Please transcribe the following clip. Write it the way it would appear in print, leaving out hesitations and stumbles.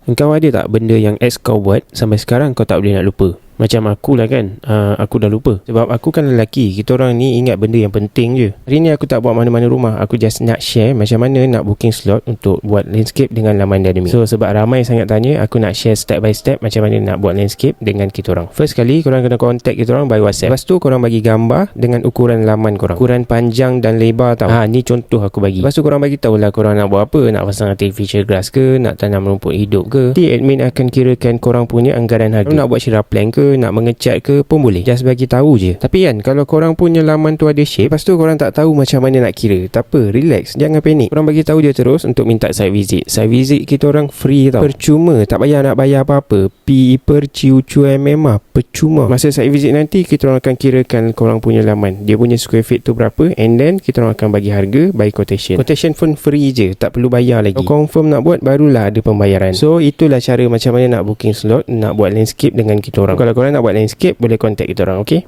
Engkau ada tak benda yang ex kau buat sampai sekarang kau tak boleh nak lupa? Macam aku lah kan, aku dah lupa. Sebab aku kan lelaki, kita orang ni ingat benda yang penting je. Hari ni aku tak buat mana-mana rumah, aku just nak share macam mana nak booking slot untuk buat landscape dengan laman Dynamic. So sebab ramai sangat tanya, aku nak share step by step macam mana nak buat landscape dengan kita orang. First kali korang kena contact kita orang by WhatsApp. Lepas tu korang bagi gambar dengan ukuran laman korang, ukuran panjang dan lebar tau. Ni contoh aku bagi. Lepas tu korang bagi tahulah korang nak buat apa, nak pasang artificial grass ke, nak tanam rumput hidup ke. Nanti admin akan kirakan korang punya anggaran harga. Nak buat syirah plank ke, nak mengecat ke pun boleh. Just bagi tahu je. Tapi kan kalau korang punya laman tu ada shape, lepas tu korang tak tahu macam mana nak kira, tak apa, relax, jangan panik. Korang bagi tahu je terus untuk minta site visit. Site visit kita orang free tau, percuma, tak payah nak bayar apa-apa. Percuma. Masa site visit nanti kita orang akan kirakan korang punya laman, dia punya square feet tu berapa, and then kita orang akan bagi harga by quotation. Quotation pun free je, tak perlu bayar lagi. Kalau confirm nak buat barulah ada pembayaran. So itulah cara macam mana nak booking slot, nak buat landscape dengan kita orang. Kalau korang nak buat landscape, boleh contact kita orang, okay?